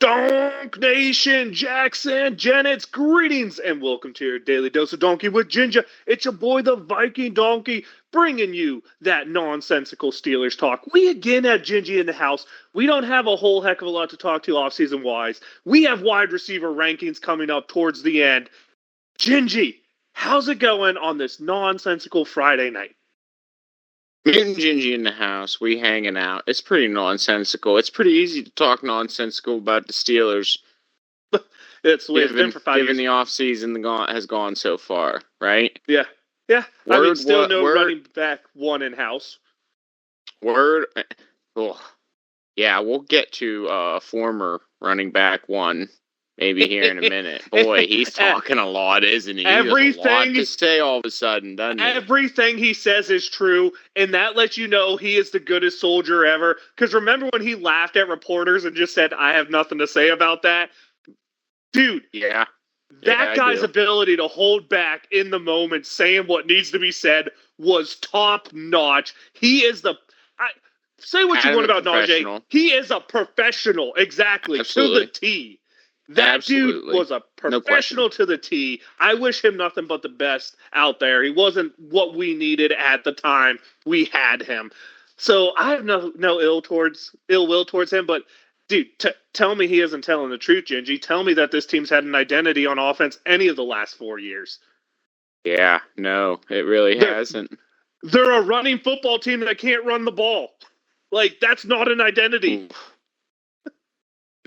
Donk Nation, Jackson, Janet's greetings, and welcome to your daily dose of donkey with Ginger. It's your boy, the Viking Donkey, bringing you that nonsensical Steelers talk. We again have Gingy in the house. We don't have a whole heck of a lot to talk to offseason wise. We have wide receiver rankings coming up towards the end. Gingy, how's it going on this nonsensical Friday night? Me and Gingy in the house, we hanging out. It's pretty nonsensical. It's pretty easy to talk nonsensical about the Steelers. It's the way it's been for 5 years. Given the offseason has gone so far, right? Yeah. Still no running back one in-house. Oh, yeah, we'll get to former running back one maybe here in a minute. Boy, he's talking a lot, isn't he? Everything he has a lot to say all of a sudden, doesn't he? Everything he says is true, and that lets you know he is the goodest soldier ever. Because remember when he laughed at reporters and just said, "I have nothing to say about that"? Dude, yeah. That guy's ability to hold back in the moment, saying what needs to be said, was top notch. He is say what you want about Najee. He is a professional, exactly. Absolutely. To the T. That Absolutely. dude was a professional to the T. I wish him nothing but the best out there. He wasn't what we needed at the time we had him. So I have no ill will towards him, but dude, tell me he isn't telling the truth, Gingy. Tell me that this team's had an identity on offense any of the last 4 years. Yeah, no, it really hasn't. They're a running football team that can't run the ball. Like, that's not an identity.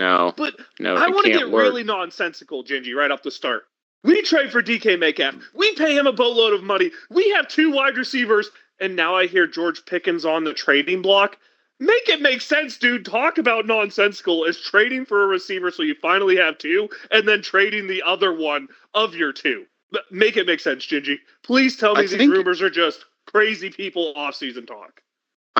No. But I want to get really nonsensical, Gingy, right off the start. We trade for DK Metcalf. We pay him a boatload of money. We have 2 wide receivers, and now I hear George Pickens on the trading block. Make it make sense, dude. Talk about nonsensical as trading for a receiver so you finally have 2, and then trading the other one of your 2. Make it make sense, Gingy. Please tell me these rumors are just crazy people off-season talk.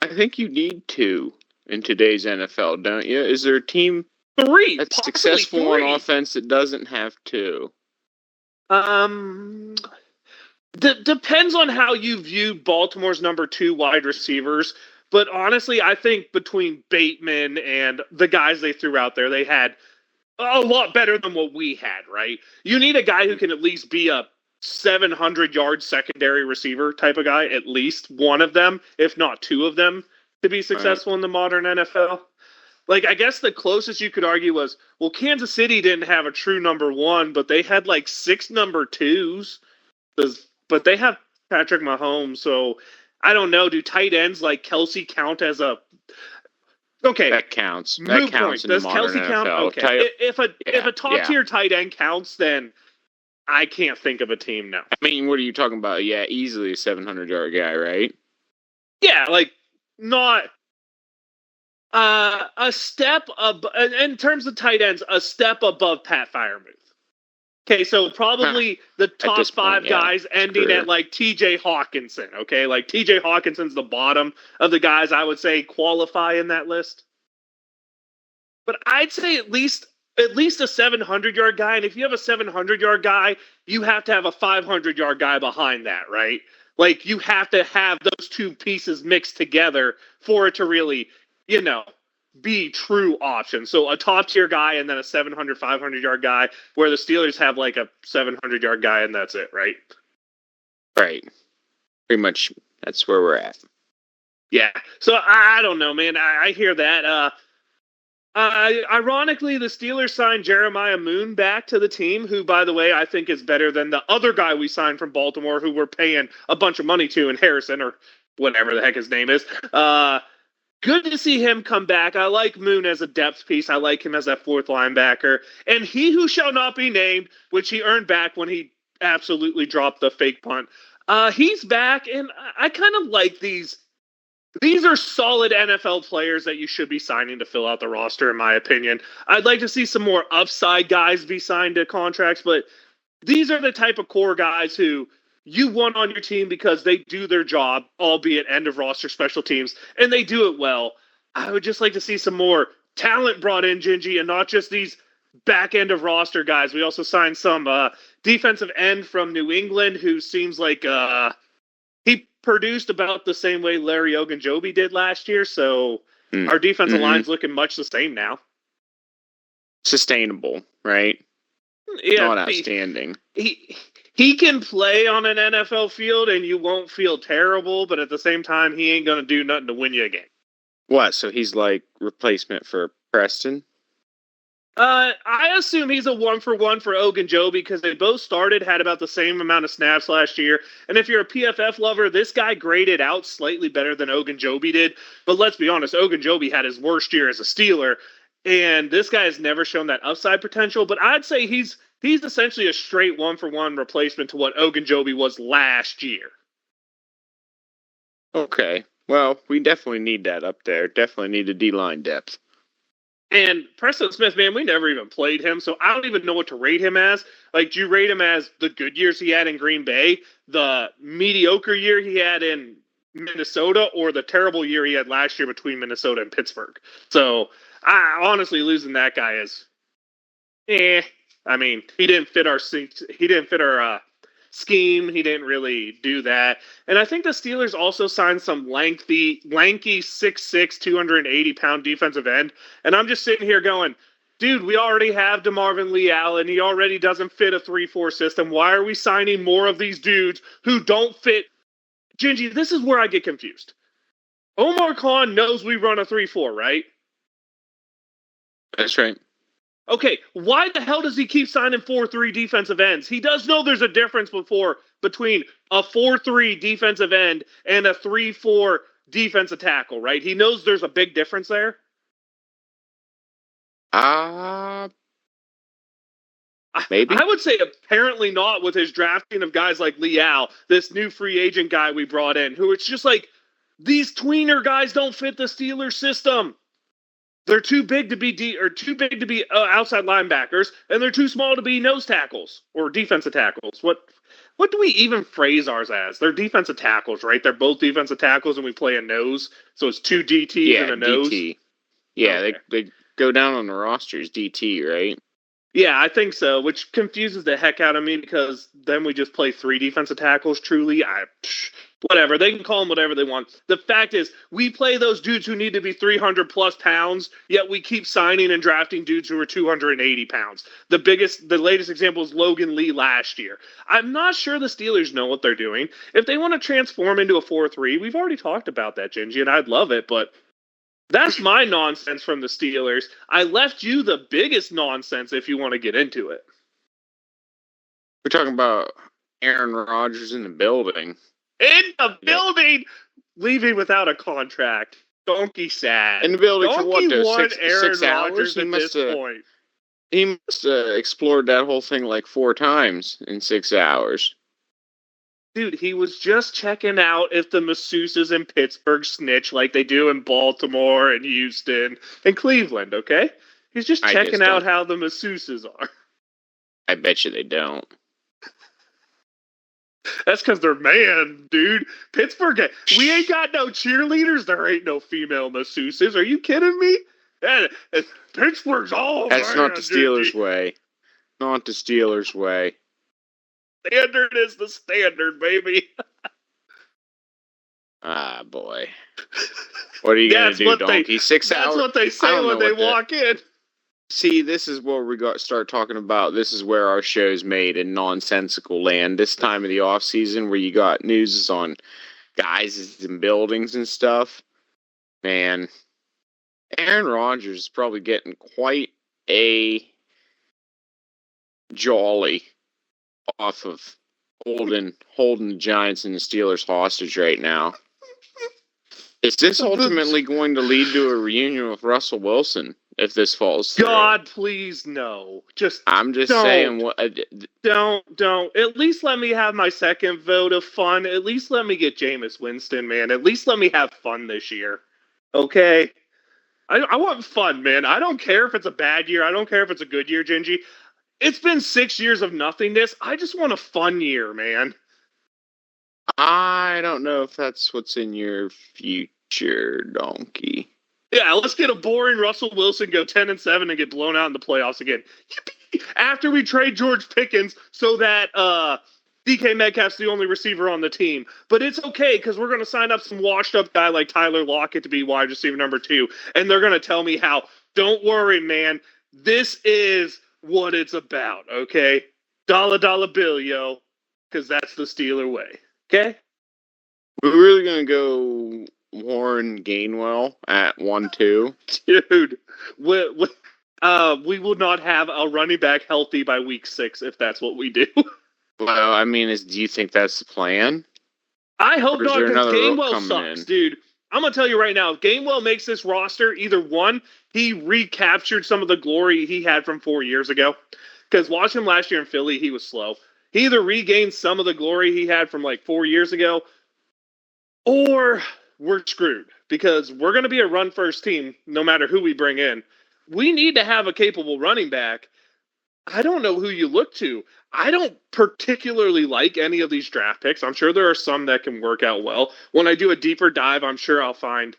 I think you need 2 in today's NFL, don't you? Is there a team 3 that's successful on offense that doesn't have 2? Depends on how you view Baltimore's number 2 wide receivers. But honestly, I think between Bateman and the guys they threw out there, they had a lot better than what we had, right? You need a guy who can at least be a 700-yard secondary receiver type of guy, at least one of them, if not 2 of them, to be successful in the modern NFL. Like, I guess the closest you could argue was, well, Kansas City didn't have a true number 1, but they had like 6 number 2s. But they have Patrick Mahomes, so I don't know. Do tight ends like Kelsey count as a... Okay. That counts. That counts in the modern NFL. Does Kelsey count? Okay. If a top-tier tight end counts, then I can't think of a team now. I mean, what are you talking about? Yeah, easily a 700-yard guy, right? Yeah, like, not... a step in terms of tight ends, a step above Pat Freiermuth. Okay, so probably the top 5 guys ending at like TJ Hawkinson. Okay, like TJ Hawkinson's the bottom of the guys I would say qualify in that list. But I'd say at least a 700-yard guy, and if you have a 700-yard guy, you have to have a 500-yard guy behind that, right? Like, you have to have those 2 pieces mixed together for it to really, be true options. So a top-tier guy and then a 700, 500-yard guy, where the Steelers have like a 700-yard guy and that's it, right? Right. Pretty much that's where we're at. Yeah. So I don't know, man. I hear that. Ironically, the Steelers signed Jeremiah Moon back to the team, who, by the way, I think is better than the other guy we signed from Baltimore, who we're paying a bunch of money to in Harrison, or whatever the heck his name is. Good to see him come back. I like Moon as a depth piece. I like him as that 4th linebacker. And he who shall not be named, which he earned back when he absolutely dropped the fake punt. He's back, and I kind of like these. These are solid NFL players that you should be signing to fill out the roster, in my opinion. I'd like to see some more upside guys be signed to contracts, but these are the type of core guys who you want on your team because they do their job, albeit end of roster special teams, and they do it well. I would just like to see some more talent brought in, Gingy, and not just these back end of roster guys. We also signed some defensive end from New England who seems like he produced about the same way Larry Ogunjobi did last year, so our defensive line's looking much the same now. sustainable, right? Yeah, Not outstanding. He can play on an NFL field and you won't feel terrible, but at the same time, he ain't going to do nothing to win you a game. What? So he's like replacement for Preston? I assume he's a 1-for-1 for Ogunjobi because they both had about the same amount of snaps last year. And if you're a PFF lover, this guy graded out slightly better than Ogunjobi did. But let's be honest, Ogunjobi had his worst year as a Steeler, and this guy has never shown that upside potential. But I'd say he's essentially a straight 1-for-1 replacement to what Ogunjobi was last year. Okay. Well, we definitely need that up there. Definitely need a D-line depth. And Preston Smith, man, we never even played him, so I don't even know what to rate him as. Like, do you rate him as the good years he had in Green Bay, the mediocre year he had in Minnesota, or the terrible year he had last year between Minnesota and Pittsburgh? So, honestly, losing that guy is, I mean, he didn't fit our scheme. He didn't really do that. And I think the Steelers also signed some lanky 6'6", 280-pound defensive end. And I'm just sitting here going, dude, we already have DeMarvin Leal, and he already doesn't fit a 3-4 system. Why are we signing more of these dudes who don't fit? Gingy, this is where I get confused. Omar Khan knows we run a 3-4, right? That's right. Okay, why the hell does he keep signing 4-3 defensive ends? He does know there's a difference between a 4-3 defensive end and a 3-4 defensive tackle, right? He knows there's a big difference there. Maybe. I would say apparently not with his drafting of guys like Leal, this new free agent guy we brought in, who it's just like, these tweener guys don't fit the Steelers system. They're too big to be outside linebackers, and they're too small to be nose tackles or defensive tackles. What do we even phrase ours as? They're defensive tackles, right? They're both defensive tackles, and we play a nose, so it's two DTs and a nose. DT. Yeah, okay. They go down on the roster as DT, right? Yeah, I think so, which confuses the heck out of me because then we just play 3 defensive tackles, truly. Whatever. They can call them whatever they want. The fact is, we play those dudes who need to be 300-plus pounds, yet we keep signing and drafting dudes who are 280 pounds. The latest example is Logan Lee last year. I'm not sure the Steelers know what they're doing. If they want to transform into a 4-3, we've already talked about that, Gingy, and I'd love it, but that's my nonsense from the Steelers. I left you the biggest nonsense if you want to get into it. We're talking about Aaron Rodgers in the building. In the building! Leaving without a contract. Donkey sad. In the building Donkey for what, though? won Aaron Rodgers at this point. He must have explored that whole thing like 4 times in 6 hours. Dude, he was just checking out if the masseuses in Pittsburgh snitch like they do in Baltimore and Houston and Cleveland, okay? He's just checking out how the masseuses are. I bet you they don't. That's because they're man, dude. Pittsburgh, we ain't got no cheerleaders. There ain't no female masseuses. Are you kidding me? Pittsburgh's all That's man, not the Steelers' dude. way. Not the Steelers' way. Standard is the standard, baby. Ah, boy. What are you going to do, Donkey? 6 hours? That's what they say when they walk in. See, this is where we start talking about, this is where our show's made in nonsensical land. This time of the off season where you got news on guys in buildings and stuff. Man, Aaron Rodgers is probably getting quite a jolly off of holding the Giants and the Steelers hostage right now. Is this ultimately going to lead to a reunion with Russell Wilson if this falls through? God, please no. I'm just saying. Don't. At least let me have my second vote of fun. At least let me get Jameis Winston, man. At least let me have fun this year. Okay? I want fun, man. I don't care if it's a bad year. I don't care if it's a good year, Gingy. It's been 6 years of nothingness. I just want a fun year, man. I don't know if that's what's in your future, Donkey. Yeah, let's get a boring Russell Wilson, go 10-7, and get blown out in the playoffs again. Yippee! After we trade George Pickens so that DK Metcalf's the only receiver on the team. But it's okay, because we're going to sign up some washed-up guy like Tyler Lockett to be wide receiver number 2, and they're going to tell me how, don't worry, man, This is what it's about, okay? Dollar bill, yo, because that's the Steeler way, okay? We're really going to go Warren Gainwell at 1-2. Dude, we will not have a running back healthy by week 6 if that's what we do. Well, I mean, do you think that's the plan? I hope not, because Gainwell coming sucks, in? dude. I'm going to tell you right now, if Gainwell makes this roster, either one, he recaptured some of the glory he had from 4 years ago. Because watch him last year in Philly, he was slow. He either regained some of the glory he had from like 4 years ago, or we're screwed. Because we're going to be a run-first team no matter who we bring in. We need to have a capable running back. I don't know who you look to. I don't particularly like any of these draft picks. I'm sure there are some that can work out well. When I do a deeper dive, I'm sure I'll find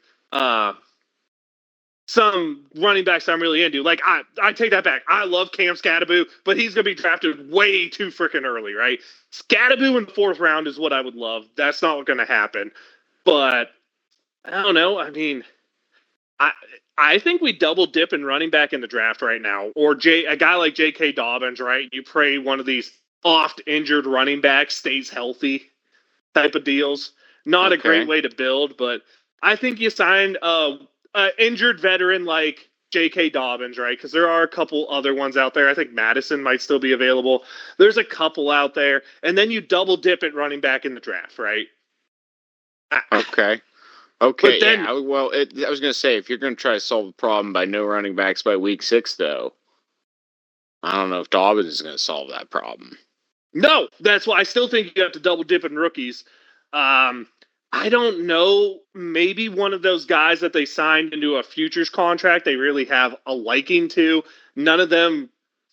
some running backs I'm really into. Like, I take that back. I love Cam Scatterbo, but he's going to be drafted way too freaking early, right? Scatterbo in the 4th round is what I would love. That's not going to happen. But, I don't know. I mean, I think we double dip in running back in the draft right now, or a guy like J.K. Dobbins, right? You pray one of these oft injured running backs stays healthy, type of deals. Not a great way to build, but I think you sign a injured veteran like J.K. Dobbins, right? Because there are a couple other ones out there. I think Madison might still be available. There's a couple out there, and then you double dip at running back in the draft, right? Okay. Okay, then, yeah. Well, I was going to say, if you're going to try to solve the problem by no running backs by week 6, though, I don't know if Dobbins is going to solve that problem. No, that's why I still think you have to double dip in rookies. I don't know. Maybe one of those guys that they signed into a futures contract they really have a liking to. None of them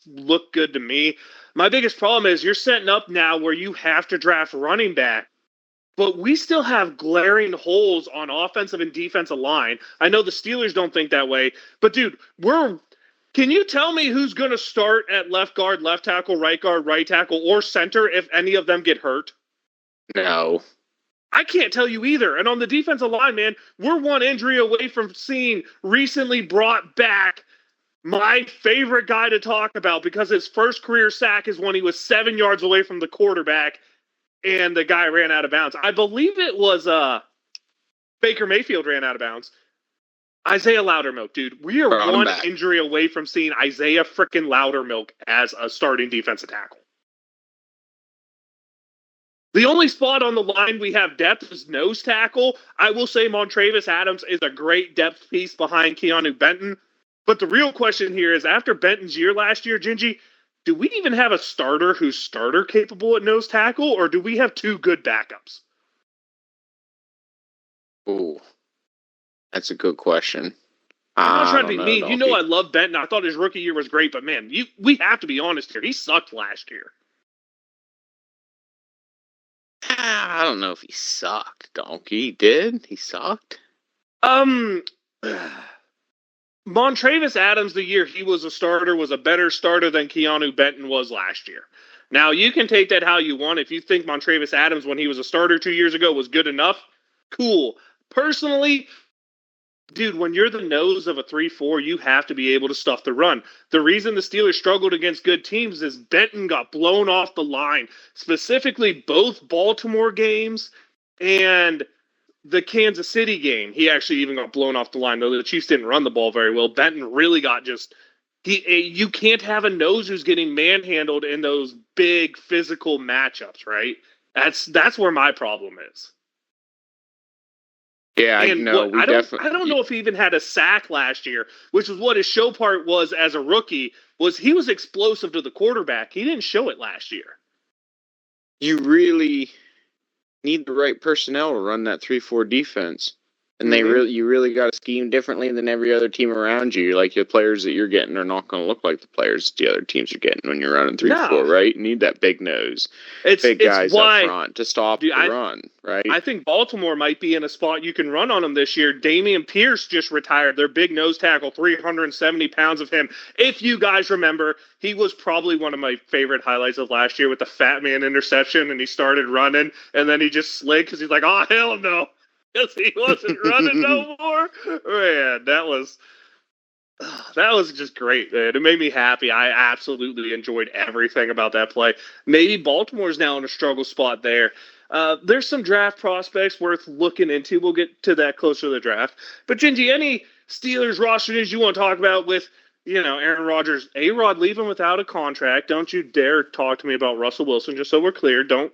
look good to me. My biggest problem is you're setting up now where you have to draft running back. But we still have glaring holes on offensive and defensive line. I know the Steelers don't think that way. But, dude, can you tell me who's going to start at left guard, left tackle, right tackle, or center if any of them get hurt? No. I can't tell you either. And on the defensive line, man, we're one injury away from seeing recently brought back my favorite guy to talk about because his first career sack is when he was 7 yards away from the quarterback and the guy ran out of bounds. I believe it was Baker Mayfield ran out of bounds. Isaiah Loudermilk, dude. We are one injury away from seeing Isaiah frickin' Loudermilk as a starting defensive tackle. The only spot on the line we have depth is nose tackle. I will say Montravis Adams is a great depth piece behind Keanu Benton. But the real question here is, after Benton's year last year, Gingy, do we even have a starter who's starter capable at nose tackle, or do we have 2 good backups? Ooh, that's a good question. I'm not trying to be mean. Donkey. You know I love Benton. I thought his rookie year was great, but man, we have to be honest here. He sucked last year. I don't know if he sucked, Donkey. He did? He sucked? Montravis Adams, the year he was a starter, was a better starter than Keanu Benton was last year. Now, you can take that how you want. If you think Montravis Adams, when he was a starter 2 years ago, was good enough, cool. Personally, dude, when you're the nose of a 3-4, you have to be able to stuff the run. The reason the Steelers struggled against good teams is Benton got blown off the line. Specifically, both Baltimore games and the Kansas City game. He actually even got blown off the line, though the Chiefs didn't run the ball very well. Benton really got you can't have a nose who's getting manhandled in those big physical matchups, right? That's where my problem is. Yeah, I know. I don't know if he even had a sack last year, which is what his show part was as a rookie, was he was explosive to the quarterback. He didn't show it last year. You really need the right personnel to run that 3-4 defense. And you really got to scheme differently than every other team around you. Like, the players that you're getting are not going to look like the players the other teams are getting when you're running 3-4, right? You need that big nose, big guys up front to stop the run, right? I think Baltimore might be in a spot you can run on them this year. Dameon Pierce just retired, their big nose tackle, 370 pounds of him. If you guys remember, he was probably one of my favorite highlights of last year with the fat man interception, and he started running, and then he just slid because he's like, oh, hell no. Because he wasn't running no more. Man, that was That was just great, man. It made me happy. I absolutely enjoyed everything about that play. Maybe Baltimore's now in a struggle spot there. There's some draft prospects worth looking into. We'll get to that closer to the draft. But, Gingy, any Steelers roster news you want to talk about with, Aaron Rodgers, A-Rod leaving without a contract? Don't you dare talk to me about Russell Wilson, just so we're clear. Don't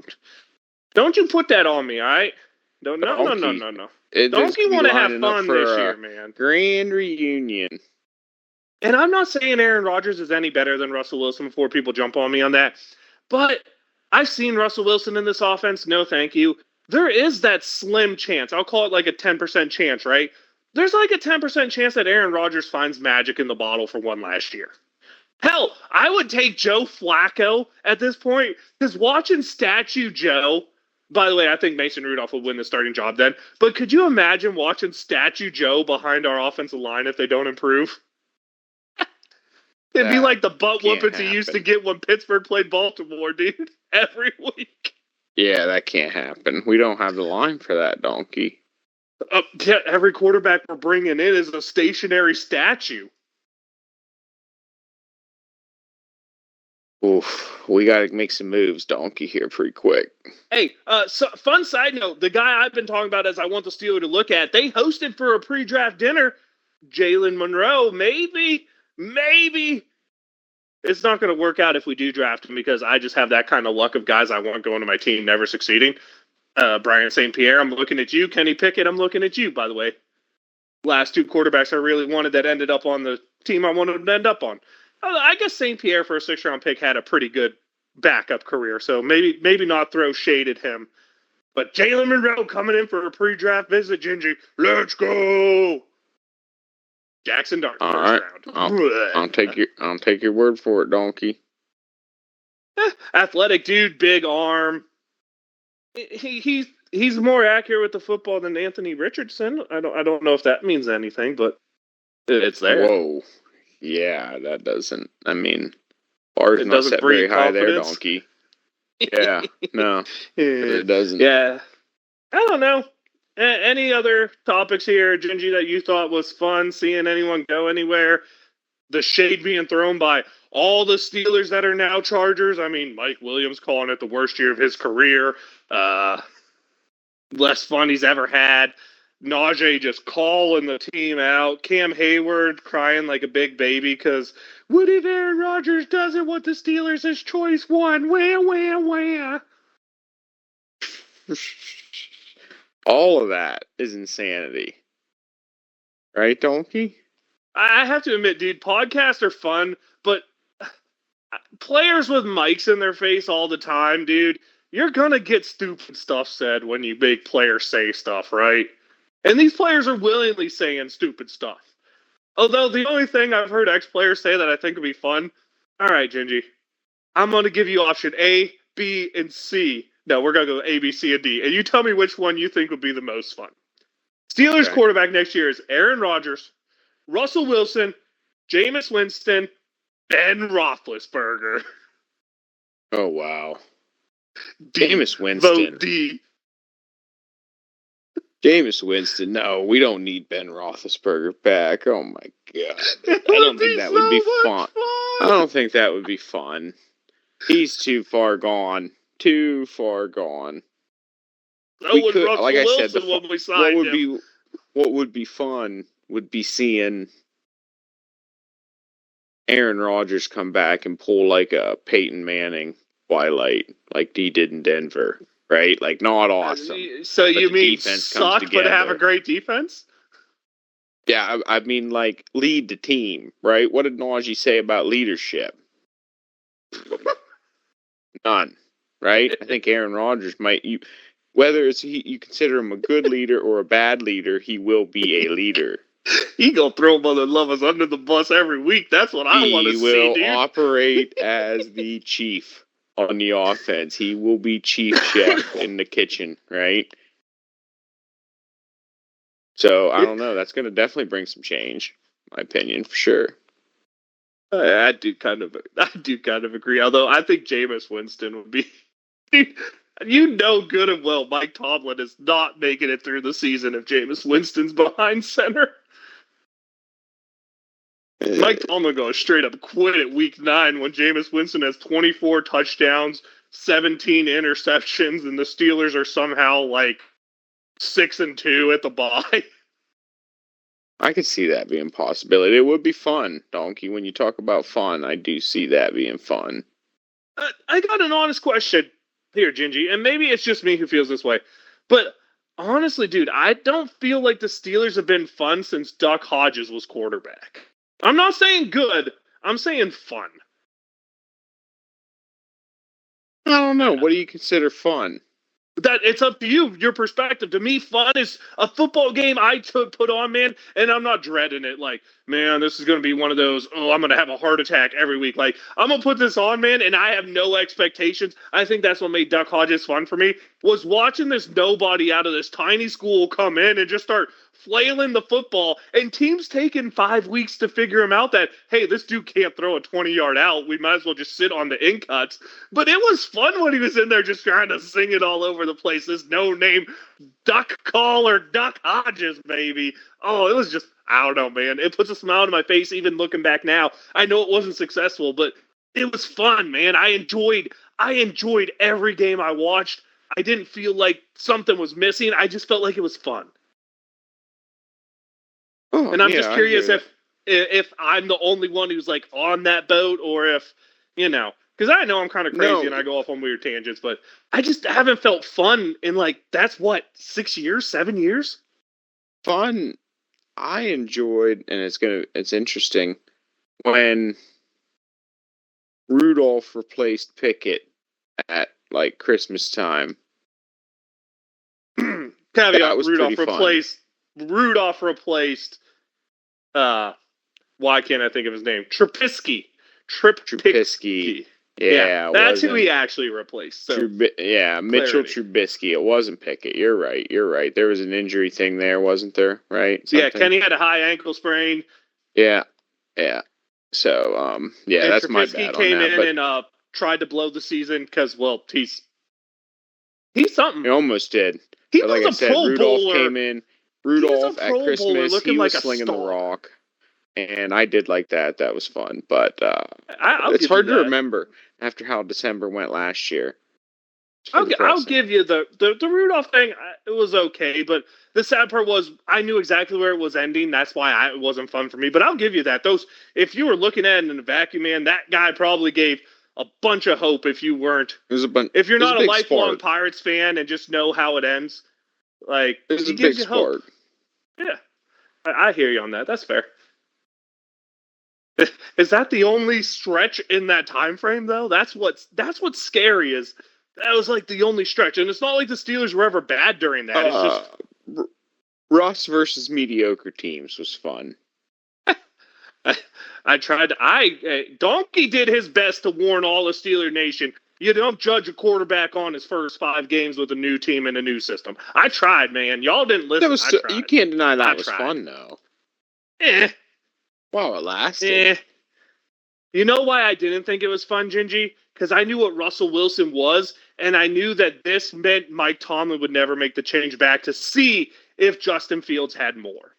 you put that on me, all right? No. Donkey want to have fun this year, man. Grand reunion. And I'm not saying Aaron Rodgers is any better than Russell Wilson before people jump on me on that. But I've seen Russell Wilson in this offense. No, thank you. There is that slim chance. I'll call it like a 10% chance, right? There's like a 10% chance that Aaron Rodgers finds magic in the bottle for one last year. Hell, I would take Joe Flacco at this point because watching Statue Joe, by the way, I think Mason Rudolph would win the starting job then. But could you imagine watching Statue Joe behind our offensive line if they don't improve? It'd be like the butt whoopings he used to get when Pittsburgh played Baltimore, dude, every week. Yeah, that can't happen. We don't have the line for that, Donkey. Yeah, every quarterback we're bringing in is a stationary statue. Oof, we got to make some moves, Donkey, here pretty quick. Hey, so fun side note, the guy I've been talking about as I want the Steelers to look at, they hosted for a pre-draft dinner, Jalen Monroe, maybe. It's not going to work out if we do draft him because I just have that kind of luck of guys I want going to my team never succeeding. Brian St. Pierre, I'm looking at you. Kenny Pickett, I'm looking at you, by the way. Last two quarterbacks I really wanted that ended up on the team I wanted them to end up on. I guess St. Pierre for a 6th-round pick had a pretty good backup career, so maybe not throw shade at him. But Jalen Monroe coming in for a pre-draft visit, Gingy. Let's go! Jackson Dart, all right. I'll take your word for it, Donkey. Athletic dude, big arm. He's more accurate with the football than Anthony Richardson. I don't know if that means anything, but it's there. Whoa, yeah, that doesn't. I mean, bar's not set very high there, Donkey. Yeah, no, it doesn't. Yeah, I don't know. Any other topics here, Gingy, that you thought was fun? Seeing anyone go anywhere? The shade being thrown by all the Steelers that are now Chargers. I mean, Mike Williams calling it the worst year of his career. Less fun he's ever had. Najee just calling the team out. Cam Hayward crying like a big baby because what if Aaron Rodgers doesn't want the Steelers as choice one? Wah. All of that is insanity. Right, Donkey? I have to admit, dude, podcasts are fun, but players with mics in their face all the time, dude, you're going to get stupid stuff said when you make players say stuff, right? And these players are willingly saying stupid stuff. Although the only thing I've heard ex-players say that I think would be fun, all right, Gingy, I'm going to give you option A, B, and C. No, we're going to go A, B, C, and D. And you tell me which one you think would be the most fun. Steelers quarterback next year is Aaron Rodgers, Russell Wilson, Jameis Winston, Ben Roethlisberger. Oh, wow. D. Jameis Winston. Vote D. Jameis Winston. No, we don't need Ben Roethlisberger back. Oh, my God. I don't think that would be fun. I don't think that would be fun. He's too far gone. Too far gone. We could, like I said, what would be fun would be seeing Aaron Rodgers come back and pull like a Peyton Manning twilight, like he did in Denver, right? Like not awesome. So you mean suck but have a great defense? Yeah, I mean like lead the team, right? What did Najee say about leadership? None. Right? I think Aaron Rodgers might. Whether it's you consider him a good leader or a bad leader, he will be a leader. He gonna throw Mother Lovers under the bus every week. That's what I want to see, dude. He will operate as the chief on the offense. He will be chief chef in the kitchen, right? So I don't know. That's gonna definitely bring some change, in my opinion, for sure. I do kind of agree. Although I think Jameis Winston would be. You know good and well Mike Tomlin is not making it through the season if Jameis Winston's behind center. Mike Tomlin goes straight up quit at week 9 when Jameis Winston has 24 touchdowns, 17 interceptions, and the Steelers are somehow like 6-2 at the bye. I could see that being a possibility. It would be fun, Donkey. When you talk about fun, I do see that being fun. I got an honest question here, Gingy, and maybe it's just me who feels this way, but honestly, dude, I don't feel like the Steelers have been fun since Duck Hodges was quarterback. I'm not saying good. I'm saying fun. I don't know. What do you consider fun? That it's up to you, your perspective. To me, fun is a football game I put on, man, and I'm not dreading it. Like, man, this is going to be one of those, I'm going to have a heart attack every week. Like, I'm going to put this on, man, and I have no expectations. I think that's what made Duck Hodges fun for me, was watching this nobody out of this tiny school come in and just start flailing the football, and teams taking 5 weeks to figure him out that, hey, this dude can't throw a 20-yard out. We might as well just sit on the in cuts. But it was fun when he was in there just trying to sing it all over the place. This no-name duck call or Duck Hodges, baby. Oh, it was just, I don't know, man. It puts a smile on my face even looking back now. I know it wasn't successful, but it was fun, man. I enjoyed every game I watched. I didn't feel like something was missing. I just felt like it was fun. Oh, and I'm just curious if I'm the only one who's like on that boat, or if, because I know I'm kind of crazy and I go off on weird tangents, but I just haven't felt fun in that's what, 6 years, 7 years? Fun. I enjoyed, and it's interesting, when Rudolph replaced Pickett at Christmas time. Caveat: Rudolph replaced. Why can't I think of his name? Trubisky. Yeah, that's who he actually replaced. So Mitchell Trubisky. It wasn't Pickett. You're right. There was an injury thing there, wasn't there? Right? Something. Yeah, Kenny had a high ankle sprain. Yeah. So, and that's Trubisky my bad came on that, in and tried to blow the season because, well, he's something. He almost did. He was a Pro Bowler. Came in. Rudolph at Christmas, he was slinging the rock. And I did like that. That was fun. But it's hard to remember after how December went last year. I'll give you the Rudolph thing. It was okay, but the sad part was I knew exactly where it was ending. That's why it wasn't fun for me. But I'll give you that. If you were looking at it in a vacuum, man, that guy probably gave a bunch of hope. If you weren't, if you're not a lifelong Pirates fan and just know how it ends, it gives you hope. Yeah, I hear you on that. That's fair. Is that the only stretch in that time frame, though? That's what's scary. Is that was the only stretch, and it's not like the Steelers were ever bad during that. It's just Russ versus mediocre teams was fun. I tried. Donkey did his best to warn all of Steeler Nation. You don't judge a quarterback on his first 5 games with a new team and a new system. I tried, man. Y'all didn't listen. You can't deny that was fun, though. Wow, it lasted. You know why I didn't think it was fun, Gingy? Because I knew what Russell Wilson was, and I knew that this meant Mike Tomlin would never make the change back to see if Justin Fields had more.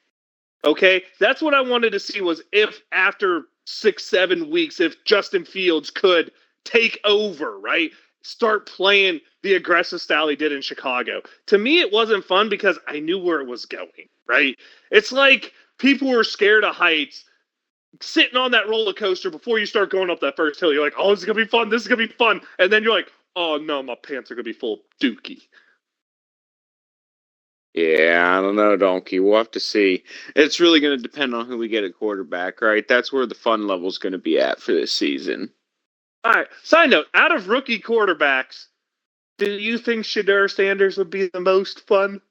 Okay? That's what I wanted to see, was if after 6-7 weeks, if Justin Fields could take over, right? Start playing the aggressive style he did in Chicago. To me, it wasn't fun because I knew where it was going, right? It's like people were scared of heights, sitting on that roller coaster before you start going up that first hill. You're like, oh, this is going to be fun. This is going to be fun. And then you're like, oh, no, my pants are going to be full of dookie. Yeah, I don't know, Donkey. We'll have to see. It's really going to depend on who we get at quarterback, right? That's where the fun level's going to be at for this season. All right. Side note, out of rookie quarterbacks, do you think Shedeur Sanders would be the most fun?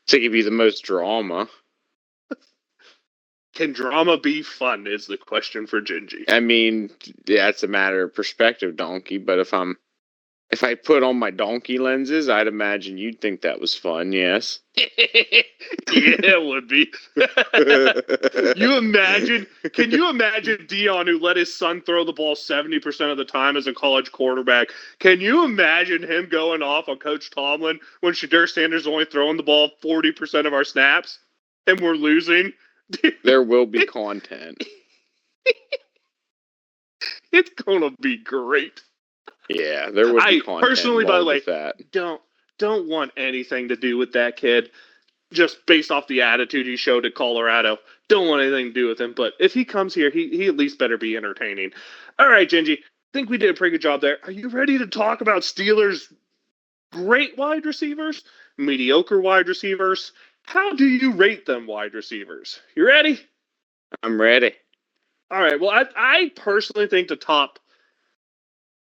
To give you the most drama. Can drama be fun is the question for Gingy. I mean, yeah, it's a matter of perspective, Donkey. But if I put on my donkey lenses, I'd imagine you'd think that was fun, yes? Yeah, it would be. Can you imagine Dion, who let his son throw the ball 70% of the time as a college quarterback? Can you imagine him going off on Coach Tomlin when Shedeur Sanders is only throwing the ball 40% of our snaps and we're losing? There will be content. It's gonna be great. Yeah, there will be content. Personally, by the way, with that. don't want anything to do with that kid. Just based off the attitude he showed at Colorado, don't want anything to do with him. But if he comes here, he at least better be entertaining. All right, Gingy, I think we did a pretty good job there. Are you ready to talk about Steelers' great wide receivers, mediocre wide receivers? How do you rate them wide receivers? You ready? I'm ready. All right. Well, I personally think the top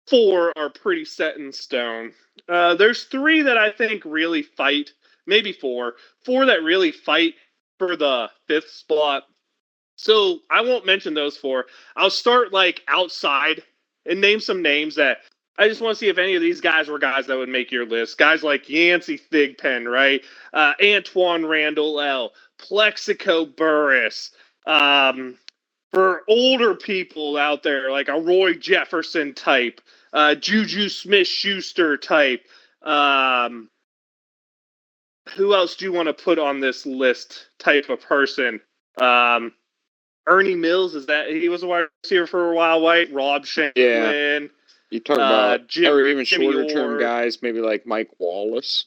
4 are pretty set in stone. There's 3 that I think really fight, maybe 4 that really fight for the 5th spot. So I won't mention those 4. I'll start like outside and name some names that I just want to see if any of these guys were guys that would make your list. Guys like Yancey Thigpen, right? Antoine Randall L, Plexico Burris. For older people out there, like a Roy Jefferson type, Juju Smith-Schuster type. Who else do you want to put on this list type of person? Ernie Mills, he was a wide receiver for a while, right? Rob Shanklin. Yeah. You talk about or even shorter term guys, maybe like Mike Wallace.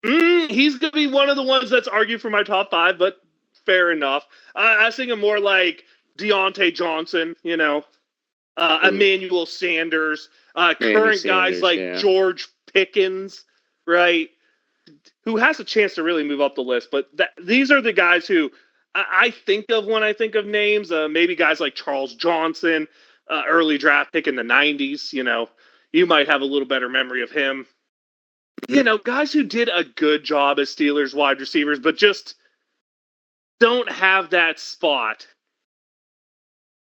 He's going to be one of the ones that's argued for my top 5, but fair enough. I was thinking more like Deontay Johnson, Emmanuel Sanders, current guys like George Pickens, right? Who has a chance to really move up the list. But these are the guys who I think of when I think of names. Maybe guys like Charles Johnson, early draft pick in the 90s. You might have a little better memory of him. Guys who did a good job as Steelers wide receivers, but just don't have that spot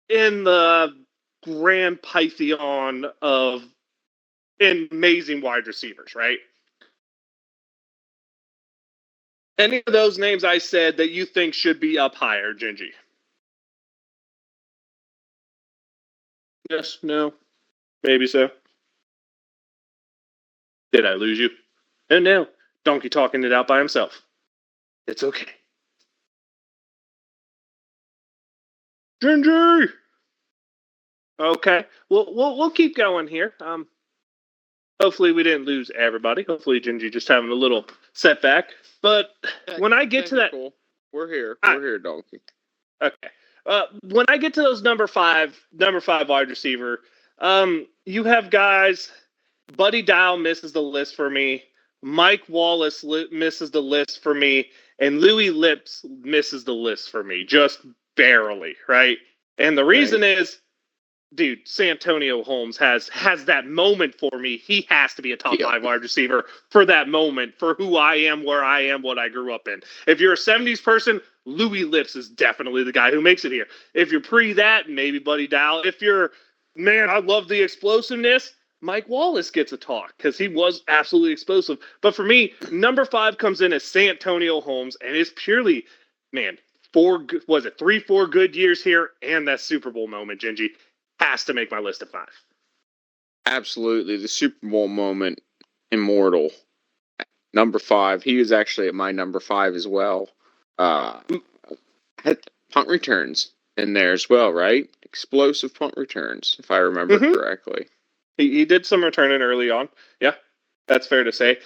in the grand pantheon of amazing wide receivers, right? Any of those names I said that you think should be up higher, Gingy? Yes, no, maybe so. Did I lose you? Oh no, Donkey talking it out by himself. It's okay. Gingy! Okay, we'll keep going here. Hopefully we didn't lose everybody. Hopefully Gingy just having a little setback. But when I get to that, we're here. We're here, Donkey. Okay. When I get to those number five wide receiver, you have guys. Buddy Dial misses the list for me. Mike Wallace misses the list for me, and Louis Lips misses the list for me, just barely, right? And the reason is, dude, Santonio Holmes has that moment for me. He has to be a top 5 wide receiver for that moment, for who I am, where I am, what I grew up in. If you're a 70s person, Louis Lips is definitely the guy who makes it here. If you're pre that, maybe Buddy Dial. If you're, man, I love the explosiveness, Mike Wallace gets a talk because he was absolutely explosive. But for me, number 5 comes in as Santonio Holmes, and it's purely, man, 3-4 good years here, and that Super Bowl moment, Gingy, has to make my list of 5. Absolutely. The Super Bowl moment, immortal. Number 5. He was actually at my number 5 as well. Had punt returns in there as well, right? Explosive punt returns, if I remember correctly. He did some returning early on. Yeah, that's fair to say.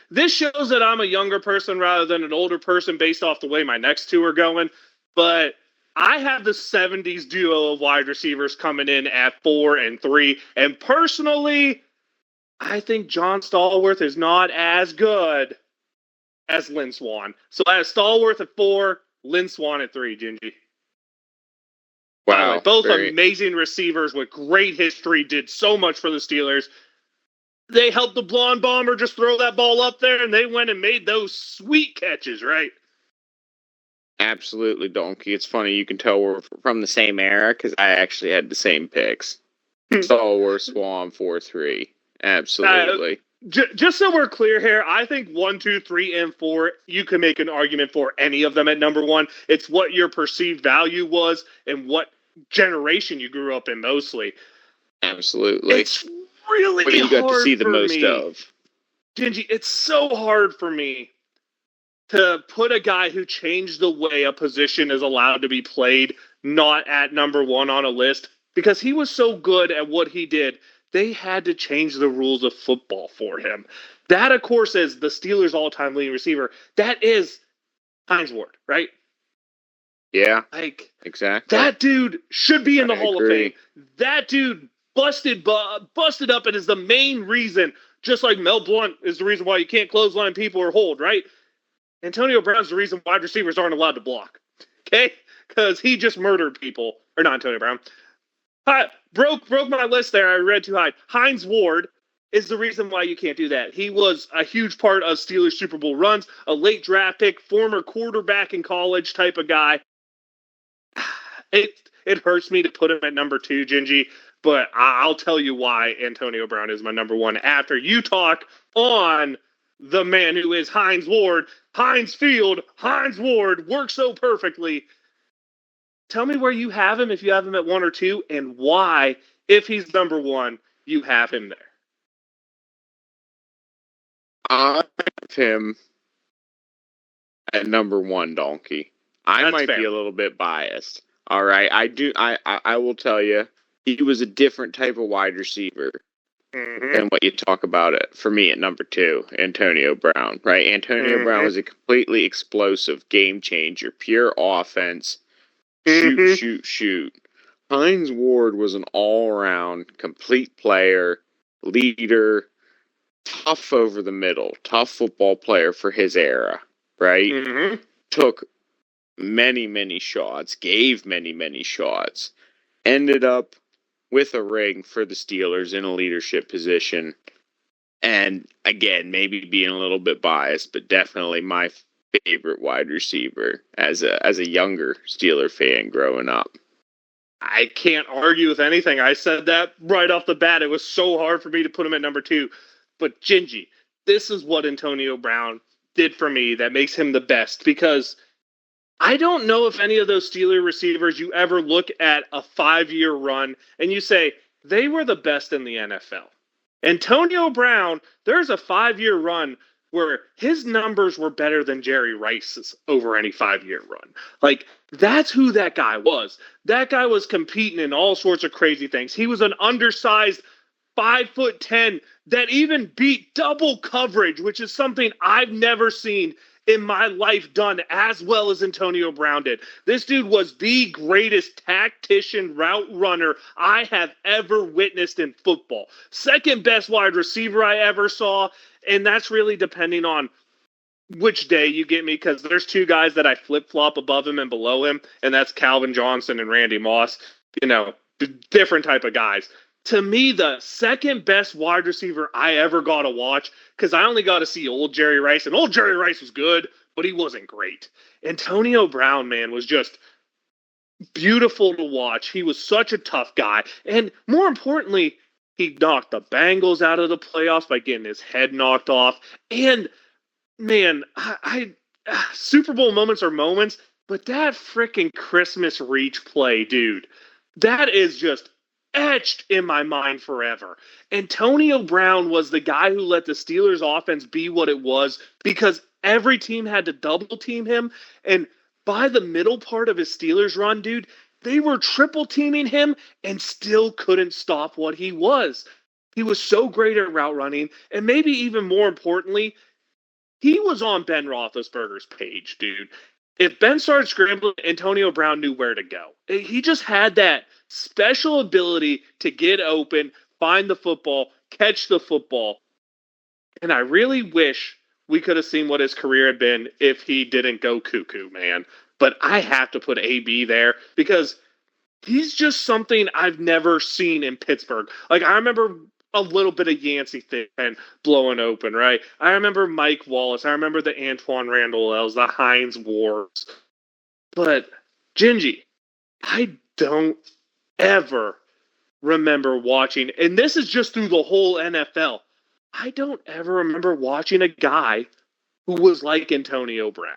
This shows that I'm a younger person rather than an older person based off the way my next 2 are going. But I have the 70s duo of wide receivers coming in at 4 and 3. And personally, I think John Stallworth is not as good as Lynn Swann. So I have Stallworth at 4, Lynn Swann at 3, Gingy. Wow. Both amazing receivers with great history, did so much for the Steelers. They helped the blonde bomber just throw that ball up there, and they went and made those sweet catches, right? Absolutely, Donkey. It's funny, you can tell we're from the same era, because I actually had the same picks. Stallworth, Swann, 4-3. Absolutely. Just so we're clear here, I think 1, 2, 3, and 4, you can make an argument for any of them at number 1. It's what your perceived value was and what generation you grew up in mostly. Absolutely. It's really what you hard got to see the for most me. of. Gingy, it's so hard for me to put a guy who changed the way a position is allowed to be played not at number one on a list because he was so good at what he did, they had to change the rules of football for him. That, of course, is the Steelers' all-time leading receiver. That is Hines Ward, right? Yeah, like exactly. That dude should be in the Hall of agree. Fame. That dude busted up and is the main reason, just like Mel Blount is the reason why you can't clothesline people or hold, right? Antonio Brown's the reason wide receivers aren't allowed to block. Okay? Because he just murdered people. Or not Antonio Brown. Broke my list there. I read too high. Hines Ward is the reason why you can't do that. He was a huge part of Steelers Super Bowl runs, a late draft pick, former quarterback in college type of guy. It hurts me to put him at number 2, Gingy, but I'll tell you why Antonio Brown is my number 1 after you talk on the man who is Hines Ward. Hines Field, Hines Ward works so perfectly. Tell me where you have him if you have him at 1 or 2, and why, if he's number 1, you have him there. I have him at number 1, Donkey. I That's might fair. be a little bit biased. All right, I will tell you, he was a different type of wide receiver than what you talk about it for me at number 2, Antonio Brown. Right, Antonio Brown was a completely explosive game changer, pure offense. Shoot. Hines Ward was an all-around, complete player, leader, tough over the middle, tough football player for his era, right? Took many shots, gave many shots, ended up with a ring for the Steelers in a leadership position. And again, maybe being a little bit biased, but definitely my favorite wide receiver as a younger Steeler fan growing up. I can't argue with anything. I said that right off the bat. It was so hard for me to put him at number 2. But Gingy, this is what Antonio Brown did for me that makes him the best, because I don't know if any of those Steeler receivers you ever look at a 5-year run and you say they were the best in the NFL. Antonio Brown, there's a 5-year run where his numbers were better than Jerry Rice's over any 5-year run. Like, that's who that guy was. That guy was competing in all sorts of crazy things. He was an undersized 5'10" that even beat double coverage, which is something I've never seen in my life done as well as Antonio Brown did. This dude was the greatest tactician route runner I have ever witnessed in football. Second best wide receiver I ever saw, and that's really depending on which day you get me, because there's 2 guys that I flip-flop above him and below him, and that's Calvin Johnson and Randy Moss. Different type of guys. To me, the second best wide receiver I ever got to watch, because I only got to see old Jerry Rice, and old Jerry Rice was good, but he wasn't great. Antonio Brown, man, was just beautiful to watch. He was such a tough guy. And more importantly, he knocked the Bengals out of the playoffs by getting his head knocked off. And, man, Super Bowl moments are moments, but that freaking Christmas reach play, dude, that is just etched in my mind forever. Antonio Brown was the guy who let the Steelers offense be what it was because every team had to double team him. And by the middle part of his Steelers run, dude, they were triple teaming him and still couldn't stop what he was. He was so great at route running. And maybe even more importantly, he was on Ben Roethlisberger's page, dude. If Ben started scrambling, Antonio Brown knew where to go. He just had that special ability to get open, find the football, catch the football. And I really wish we could have seen what his career had been if he didn't go cuckoo, man. But I have to put AB there because he's just something I've never seen in Pittsburgh. Like, I remember a little bit of Yancey thing blowing open, right? I remember Mike Wallace. I remember the Antoine Randall L's, the Hines Wars. But, Gingy, I don't ever remember watching, and this is just through the whole NFL, I don't ever remember watching a guy who was like Antonio Brown.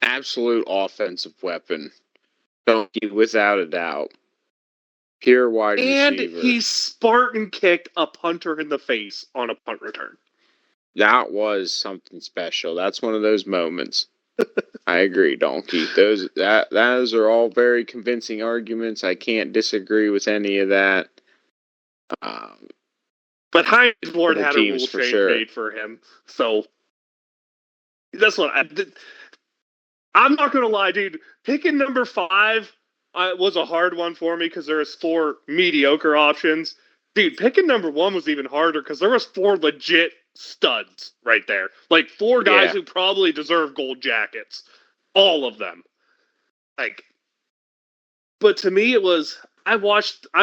Absolute offensive weapon. Donkey, without a doubt. Pure wide And receiver. he Spartan kicked a punter in the face on a punt return. That was something special. That's one of those moments. I agree, Donkey. Those are all very convincing arguments. I can't disagree with any of that. But Heinz Ward Other had a teams rule for change sure. made for him, so that's what I'm not gonna lie, dude. Picking number 5 was a hard one for me because there was 4 mediocre options. Dude, picking number 1 was even harder because there was 4 legit studs right there, like 4 guys who probably deserve gold jackets, all of them. Like, but to me, it was. I've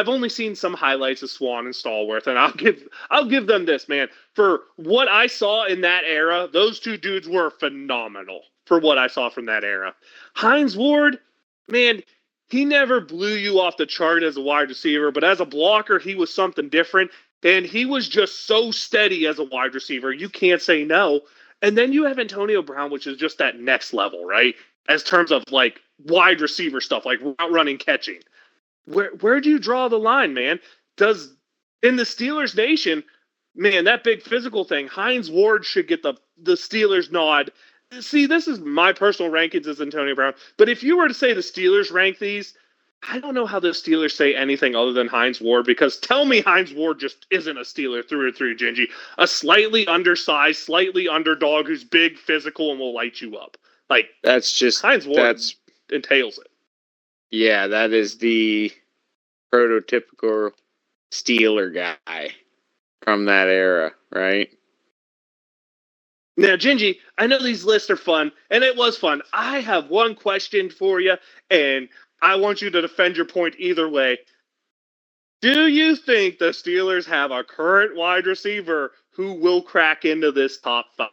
only seen some highlights of Swan and Stallworth, and I'll give them this, man. For what I saw in that era, those 2 dudes were phenomenal for what I saw from that era. Heinz Ward, man, he never blew you off the chart as a wide receiver, but as a blocker, he was something different. And he was just so steady as a wide receiver. You can't say no. And then you have Antonio Brown, which is just that next level, right? As terms of like wide receiver stuff, like route running, catching. Where do you draw the line, man? Does in the Steelers nation, man, that big physical thing, Heinz Ward should get the Steelers nod. See, this is my personal rankings as Antonio Brown. But if you were to say the Steelers rank these, I don't know how the Steelers say anything other than Heinz Ward, because tell me Heinz Ward just isn't a Steeler through and through, Gingy. A slightly undersized, slightly underdog who's big, physical, and will light you up. Like, that's just Heinz Ward entails it. Yeah, that is the prototypical Steeler guy from that era, right? Now, Gingy, I know these lists are fun, and it was fun. I have one question for you, and I want you to defend your point either way. Do you think the Steelers have a current wide receiver who will crack into this top 5?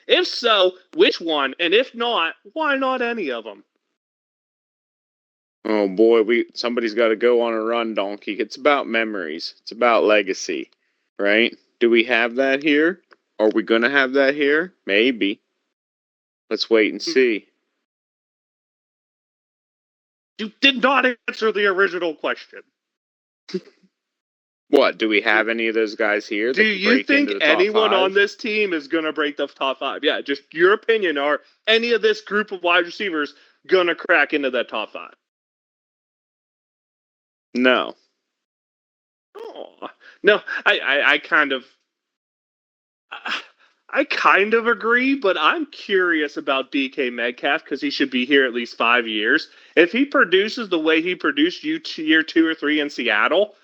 If so, which one? And if not, why not any of them? Oh boy, somebody's got to go on a run, Donkey. It's about memories. It's about legacy, right? Do we have that here? Are we going to have that here? Maybe. Let's wait and see. You did not answer the original question. What, do we have any of those guys here? Do you think anyone on this team is going to break the top 5? Yeah, just your opinion. Are any of this group of wide receivers going to crack into that top 5? No. Oh, no, I kind of agree, but I'm curious about DK Metcalf because he should be here at least 5 years. If he produces the way he produced year 2 or 3 in Seattle,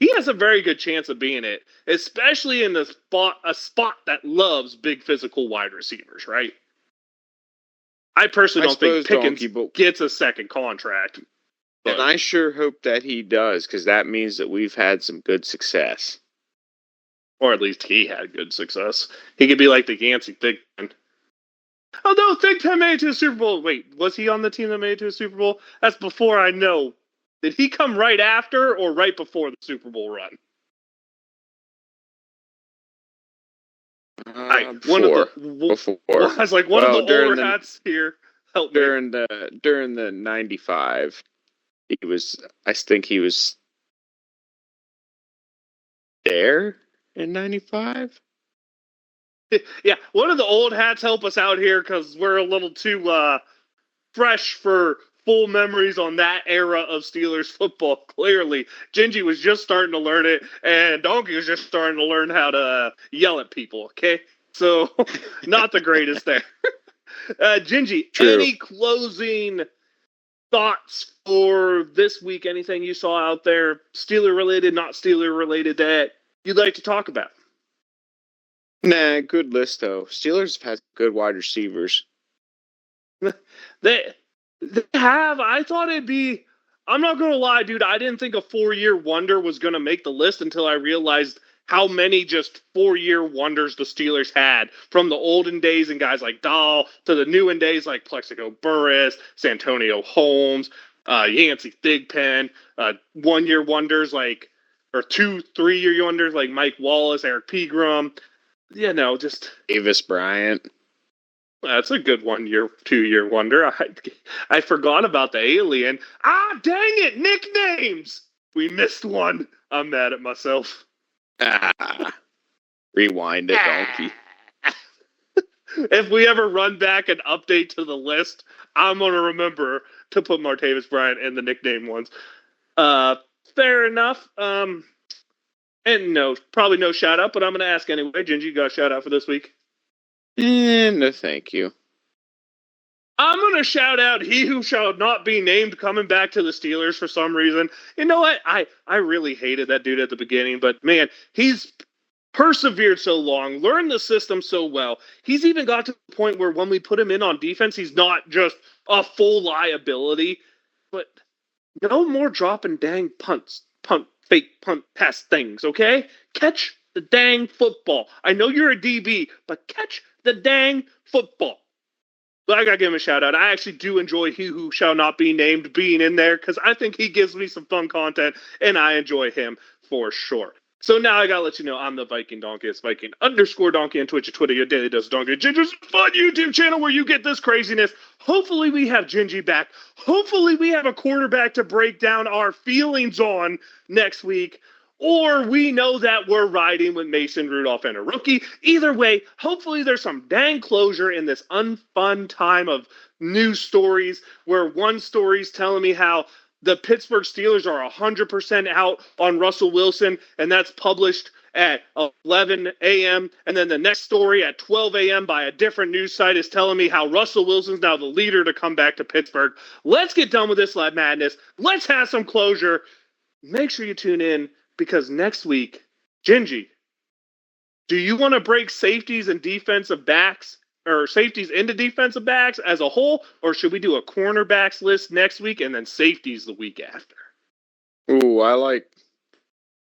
he has a very good chance of being it, especially in a spot that loves big physical wide receivers, right? I personally don't think Pickens gets a second contract. And I sure hope that he does, because that means that we've had some good success. Or at least he had good success. He could be like the Yancey Thigpen. Although Thigpen made it to a Super Bowl. Wait, was he on the team that made it to a Super Bowl? That's before I know. Did he come right after or right before the Super Bowl run? Before. I was like, one of the older hats here. Help me. During the 95, I think he was there in 95. Yeah, one of the old hats help us out here because we're a little too fresh for full memories on that era of Steelers football. Clearly, Gingy was just starting to learn it, and Donkey was just starting to learn how to yell at people. Okay, so not the greatest there. Gingy, any closing thoughts for this week? Anything you saw out there, Steeler related, not Steeler related, that you'd like to talk about? Nah, good list though. Steelers have had good wide receivers. They have. I thought it'd be. I'm not gonna lie, dude. I didn't think a 4-year wonder was gonna make the list until I realized how many just 4-year wonders the Steelers had, from the olden days and guys like Dahl to the newen days like Plexico Burress, Santonio Holmes, Yancey Thigpen, 1-year wonders like, or 2-3-year wonders like Mike Wallace, Eric Pegram. Just Davis Bryant. That's a good 1-year, 2-year wonder. I forgot about the alien. Ah, dang it! Nicknames! We missed one. I'm mad at myself. Rewind it, Donkey. If we ever run back an update to the list, I'm gonna remember to put Martavis Bryant in the nickname ones. Fair enough. And no, probably no shout out, but I'm gonna ask anyway. Gingy, you got a shout out for this week? No, thank you. I'm gonna shout out he who shall not be named coming back to the Steelers for some reason. You know what? I really hated that dude at the beginning, but man, he's persevered so long, learned the system so well. He's even got to the point where when we put him in on defense, he's not just a full liability, but no more dropping dang fake punt pass things, okay? Catch the dang football. I know you're a DB, but catch the dang football. But I gotta give him a shout out. I actually do enjoy He Who Shall Not Be Named being in there because I think he gives me some fun content and I enjoy him for sure. So now I gotta let you know I'm the Viking Donkey. It's Viking_Donkey on Twitch and Twitter, your daily dose of Donkey. Ginger's fun YouTube channel where you get this craziness. Hopefully we have Gingy back. Hopefully we have a quarterback to break down our feelings on next week. Or we know that we're riding with Mason Rudolph and a rookie. Either way, hopefully there's some dang closure in this unfun time of news stories where one story's telling me how the Pittsburgh Steelers are 100% out on Russell Wilson, and that's published at 11 a.m. And then the next story at 12 a.m. by a different news site is telling me how Russell Wilson's now the leader to come back to Pittsburgh. Let's get done with this madness. Let's have some closure. Make sure you tune in because next week, Gingy, do you want to break safeties and defensive backs or safeties into defensive backs as a whole, or should we do a cornerbacks list next week and then safeties the week after? Ooh, I like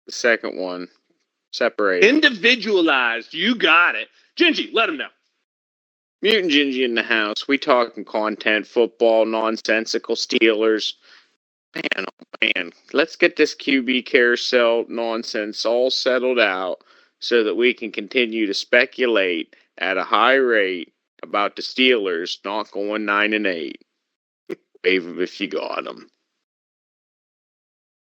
the second one. Separate. Individualized. You got it. Gingy, let him know. Mutant Gingy in the house. We talking content, football, nonsensical Steelers. Man, oh man. Let's get this QB carousel nonsense all settled out so that we can continue to speculate at a high rate about the Steelers not going 9-8. Wave them if you got them.